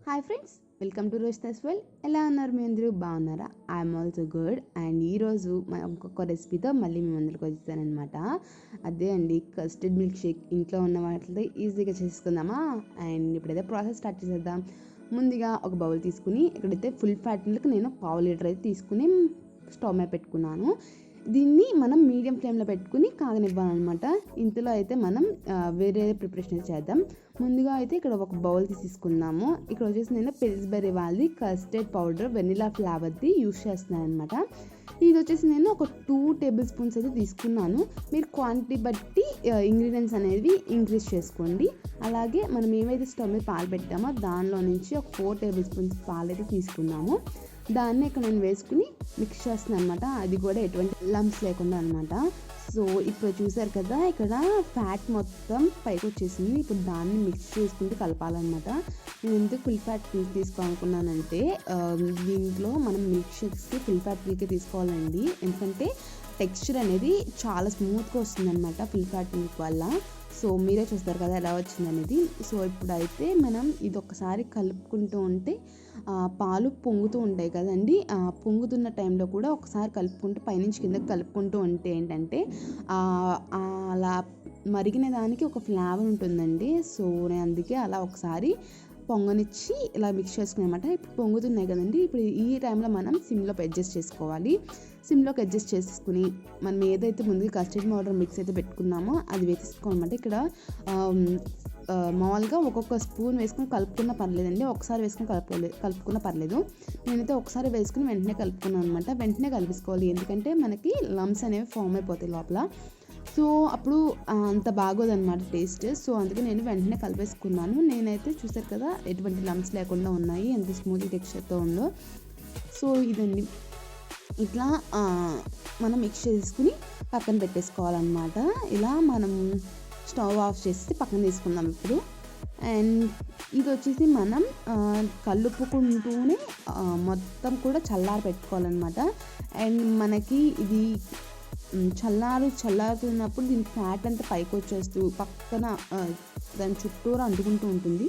Hi friends, welcome to Roche well. ఎలా ఉన్నారు? మీ అందరూ బాగున్నారా? I'm also good. అండ్ ఈరోజు ఇంకొక రెసిపీతో మళ్ళీ మీ ముందరికి వచ్చేసానమాట. అదే అండి, కస్టర్డ్ మిల్క్ షేక్. ఇంట్లో ఉన్న వాటితో ఈజీగా చేసుకుందామా? అండ్ ఇప్పుడైతే ప్రాసెస్ స్టార్ట్ చేసేద్దాం. ముందుగా ఒక బౌల్ తీసుకుని ఇక్కడైతే ఫుల్ ఫ్యాట్ మిల్క్ నేను 1/2 లీటర్ అయితే తీసుకుని స్టవ్ మీద పెట్టుకున్నాను. దీన్ని మనం మీడియం ఫ్లేమ్లో పెట్టుకుని కాగనివ్వాలన్నమాట. ఇంతలో అయితే మనం వేరే ప్రిపరేషన్ చేద్దాం. ముందుగా అయితే ఇక్కడ ఒక బౌల్ తీసుకుందాము. ఇక్కడ వచ్చేసి నేను పిల్స్బెర్రీ వాళ్ళది కస్టర్డ్ పౌడర్ వెనిలా ఫ్లేవర్ది యూస్ చేస్తున్నాను అనమాట. ఇది వచ్చేసి నేను ఒక 2 టేబుల్ స్పూన్స్ అయితే తీసుకున్నాను. మీరు క్వాంటిటీ బట్టి ఇంగ్రీడియంట్స్ అనేవి ఇంక్రీజ్ చేసుకోండి. అలాగే మనం ఏవైతే స్టవ్ మీద పాలు పెట్టామో దానిలో నుంచి ఒక 4 టేబుల్ స్పూన్స్ పాలు అయితే తీసుకున్నాము. దాన్ని ఇక్కడ నేను వేసుకుని మిక్స్ చేస్తున్నాను అనమాట. అది కూడా ఎటువంటి లంప్స్ లేకుండా అనమాట. సో ఇప్పుడు చూసారు కదా, ఇక్కడ ఫ్యాట్ మొత్తం పైకి వచ్చేసింది. ఇప్పుడు దాన్ని మిక్స్ చేసుకుంటూ కలపాలన్నమాట. నేను ఎందుకు ఫుల్ ఫ్యాట్ మిల్క్ తీసుకోవాలనుకున్నానంటే, దీంట్లో మనం మిల్క్ షేక్స్కి ఫుల్ ఫ్యాట్ మిల్కే తీసుకోవాలండి. ఎందుకంటే టెక్స్చర్ అనేది చాలా స్మూత్గా వస్తుంది అనమాట ఫుల్ ఫ్యాట్ మిల్క్ వల్ల. సో మీరే చూస్తారు కదా ఎలా వచ్చింది అనేది. సో ఇప్పుడైతే మనం ఇది ఒకసారి కలుపుకుంటూ ఉంటే పాలు పొంగుతూ ఉంటాయి కదండి. పొంగుతున్న టైంలో కూడా ఒకసారి కలుపుకుంటూ పైనుంచి కిందకి కలుపుకుంటూ ఉంటే ఏంటంటే అలా మరిగిన దానికి ఒక ఫ్లేవర్ ఉంటుందండి. సో నేను అందుకే అలా ఒకసారి పొంగనిచ్చి ఇలా మిక్స్ చేసుకుని అనమాట. ఇప్పుడు పొంగుతున్నాయి కదండి. ఇప్పుడు ఈ టైంలో మనం సిమ్లోకి అడ్జస్ట్ చేసుకోవాలి. సిమ్లోకి అడ్జస్ట్ చేసుకుని మనం ఏదైతే ముందుగా కస్టర్డ్ పౌడర్ మిక్స్ అయితే పెట్టుకున్నామో అది వేసేసుకోవాలన్నమాట. ఇక్కడ మామూలుగా ఒక్కొక్క స్పూన్ వేసుకుని కలుపుకున్న పర్లేదండి. ఒకసారి వేసుకుని కలుపుకున్న పర్లేదు. నేనైతే ఒకసారి వేసుకుని వెంటనే కలుపుకున్నాను అనమాట. వెంటనే కలిపేసుకోవాలి, ఎందుకంటే మనకి లంప్స్ అనేవి ఫామ్ అయిపోతాయి లోపల. సో అప్పుడు అంత బాగోదన్నమాట టేస్ట్. సో అందుకే నేను వెంటనే కలిపేసుకున్నాను. నేనైతే చూసారు కదా ఎటువంటి లంప్స్ లేకుండా ఉన్నాయి, ఎంత స్మూత్ టెక్స్చర్తో ఉందో. సో ఇదండి, ఇట్లా మనం మిక్స్ చేసుకుని పక్కన పెట్టేసుకోవాలన్నమాట. ఇలా మనం స్టవ్ ఆఫ్ చేసి పక్కన తీసుకుందాం ఇప్పుడు. అండ్ ఇది వచ్చేసి మనం కలుపుకుంటూనే మొత్తం కూడా చల్లారి పెట్టుకోవాలన్నమాట. అండ్ మనకి ఇది చల్లారుతున్నప్పుడు దీని ఫ్యాట్ అంతా పైకి వచ్చేస్తూ పక్కన దాని చుట్టూరా అంటుకుంటూ ఉంటుంది.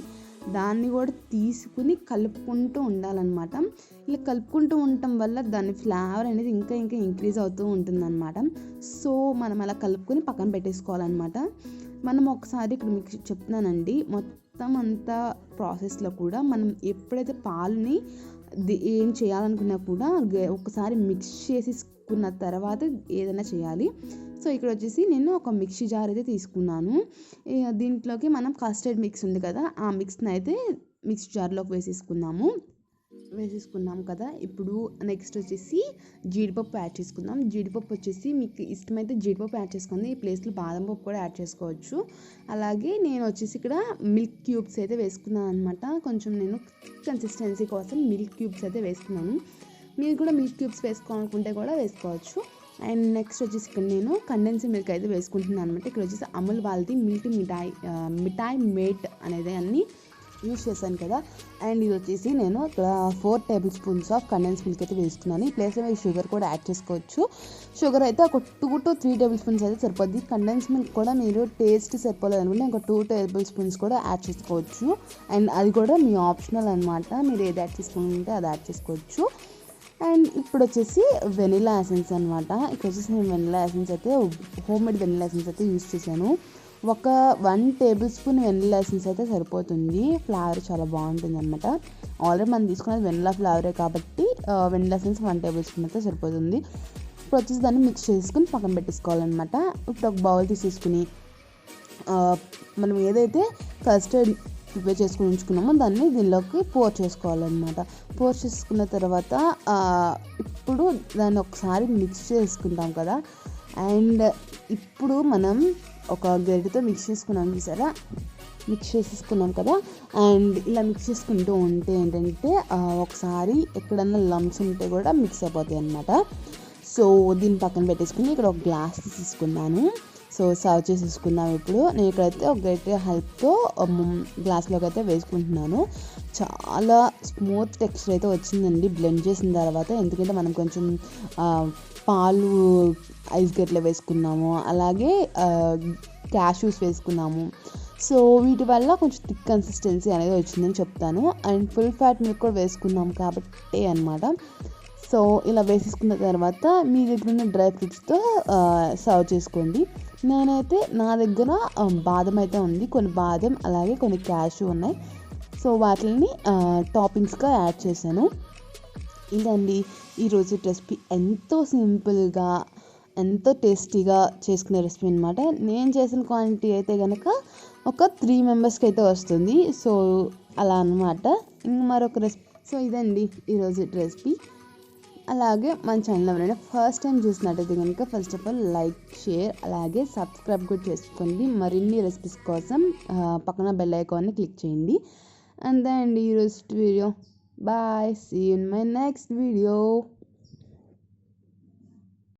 దాన్ని కూడా తీసుకుని కలుపుకుంటూ ఉండాలన్నమాట. ఇలా కలుపుకుంటూ ఉండటం వల్ల దాని ఫ్లేవర్ అనేది ఇంకా ఇంక్రీజ్ అవుతూ ఉంటుందన్నమాట. సో మనం అలా కలుపుకొని పక్కన పెట్టేసుకోవాలన్నమాట. మనం ఒకసారి ఇక్కడ మీకు చెప్తున్నానండి, మొత్తం అంతా ప్రాసెస్లో కూడా మనం ఎప్పుడైతే పాలని ఏం చేయాలనుకున్నా కూడా ఒకసారి మిక్స్ చేసుకున్న తర్వాత ఏదైనా చేయాలి. సో ఇక్కడ వచ్చేసి నేను ఒక మిక్సీ జార్ అయితే తీసుకున్నాను. దీంట్లోకి మనం కస్టర్డ్ మిక్స్ ఉంది కదా, ఆ మిక్స్ని అయితే మిక్సీ జార్లోకి వేసేసుకున్నాం కదా. ఇప్పుడు నెక్స్ట్ వచ్చేసి జీడిపప్పు యాడ్ చేసుకుందాం. జీడిపప్పు వచ్చేసి మీకు ఇష్టమైతే జీడిపప్పు యాడ్ చేసుకోండి. ఈ ప్లేస్లో బాదం పప్పు కూడా యాడ్ చేసుకోవచ్చు. అలాగే నేను వచ్చేసి ఇక్కడ మిల్క్ క్యూబ్స్ అయితే వేసుకున్నాను అనమాట. కొంచెం నేను కన్సిస్టెన్సీ కోసం మిల్క్ క్యూబ్స్ అయితే వేసుకున్నాను. మీరు కూడా మిల్క్ క్యూబ్స్ వేసుకోవాలనుకుంటే కూడా వేసుకోవచ్చు. అండ్ నెక్స్ట్ వచ్చేసి ఇక్కడ నేను కండెన్స్డ్ మిల్క్ అయితే వేసుకుంటున్నాను అనమాట. ఇక్కడ వచ్చేసి అమూల్ వాళ్ళది మిఠాయి మేట్ అనేది అన్ని యూస్ చేశాను కదా. అండ్ ఇది వచ్చేసి నేను ఇక్కడ 4 table spoons of condense milk అయితే వేసుకున్నాను. ఈ ప్లేస్లో మీరు షుగర్ కూడా యాడ్ చేసుకోవచ్చు. షుగర్ అయితే ఒక 2 to 3 టేబుల్ స్పూన్స్ అయితే సరిపోద్ది. కండెన్స్ మిల్క్ కూడా మీరు టేస్ట్ సరిపోలేదు అనుకుంటే ఇంకో 2 టేబుల్ స్పూన్స్ కూడా యాడ్ చేసుకోవచ్చు. అండ్ అది కూడా మీ ఆప్షనల్ అనమాట, మీరు ఏది యాడ్ చేసుకుంటే అది యాడ్ చేసుకోవచ్చు. అండ్ ఇప్పుడు వచ్చేసి వెనిలా ఎసెన్స్ అనమాట. ఇక్కడ వచ్చేసి నేను వెనిలా ఎసెన్స్ అయితే హోమ్ మేడ్ వెనిలా ఎసెన్స్ అయితే యూస్ చేశాను. ఒక 1 టేబుల్ స్పూన్ వెనిలా ఎసెన్స్ అయితే సరిపోతుంది. ఫ్లేవర్ చాలా బాగుంటుంది అనమాట. ఆల్రెడీ మనం తీసుకున్నది వెనిలా ఫ్లేవరే కాబట్టి వెనిలా ఎసెన్స్ 1 టేబుల్ స్పూన్ అయితే సరిపోతుంది. ఇప్పుడు వచ్చేసి దాన్ని మిక్స్ చేసుకుని పక్కన పెట్టేసుకోవాలన్నమాట. ఇప్పుడు ఒక బౌల్ తీసేసుకుని మనం ఏదైతే కస్టర్డ్ ప్రిపేర్ చేసుకుని ఉంచుకున్నామో దాన్ని దీనిలోకి పోర్ చేసుకోవాలన్నమాట. పోర్ చేసుకున్న తర్వాత ఇప్పుడు దాన్ని ఒకసారి మిక్స్ చేసుకుంటాం కదా. అండ్ ఇప్పుడు మనం ఒక గరిటెతో మిక్స్ చేసుకున్నాం చూసారా, మిక్స్ చేసేసుకున్నాం కదా. అండ్ ఇలా మిక్స్ చేసుకుంటూ ఉంటే ఏంటంటే ఒకసారి ఎక్కడన్నా లంప్స్ ఉంటే కూడా మిక్స్ అయిపోతాయి అన్నమాట. సో దీన్ని పక్కన పెట్టేసుకుని ఇక్కడ ఒక గ్లాస్ తీసుకున్నాను. సో సర్వ్ చేసేసుకుందాం. ఇప్పుడు నేను ఇక్కడైతే ఒక గరిటె హెల్ప్తో గ్లాస్లోకి అయితే వేసుకుంటున్నాను. చాలా స్మూత్ టెక్స్చర్ అయితే వచ్చిందండి బ్లెండ్ చేసిన తర్వాత. ఎందుకంటే మనం కొంచెం పాలు ఐస్ గడ్డలో వేసుకున్నాము, అలాగే క్యాష్యూస్ వేసుకున్నాము. సో వీటి వల్ల కొంచెం థిక్ కన్సిస్టెన్సీ అనేది వచ్చిందని చెప్తాను. అండ్ ఫుల్ ఫ్యాట్ మిల్క్ కూడా వేసుకున్నాం కాబట్టి అనమాట. సో ఇలా వేసేసుకున్న తర్వాత మీ దగ్గర ఉన్న డ్రై ఫ్రూట్స్తో సర్వ్ చేసుకోండి. నేనైతే నా దగ్గర బాదం అయితే ఉంది, కొన్ని బాదం అలాగే కొన్ని క్యాషు ఉన్నాయి. సో వాటిని టాపింగ్స్గా యాడ్ చేశాను. ఇదండి ఈరోజు రెసిపీ. ఎంతో సింపుల్గా ఎంతో టేస్టీగా చేసుకునే రెసిపీ అనమాట. నేను చేసిన క్వాంటిటీ అయితే కనుక ఒక 3 మెంబర్స్కి అయితే వస్తుంది. సో అలా అనమాట. ఇంక మరొక రెసిపీ. సో ఇదండి ఈరోజు రెసిపీ. అలాగే మన ఛానల్ ఎవరైనా ఫస్ట్ టైం చూసినట్టయితే కనుక first of all like, share అలాగే సబ్స్క్రైబ్ కూడా చేసుకోండి. మరిన్ని రెసిపీస్ కోసం పక్కన బెల్ ఐకాన్ని క్లిక్ చేయండి. అంతే అండి ఈరోజు video. Bye, see you in my next video.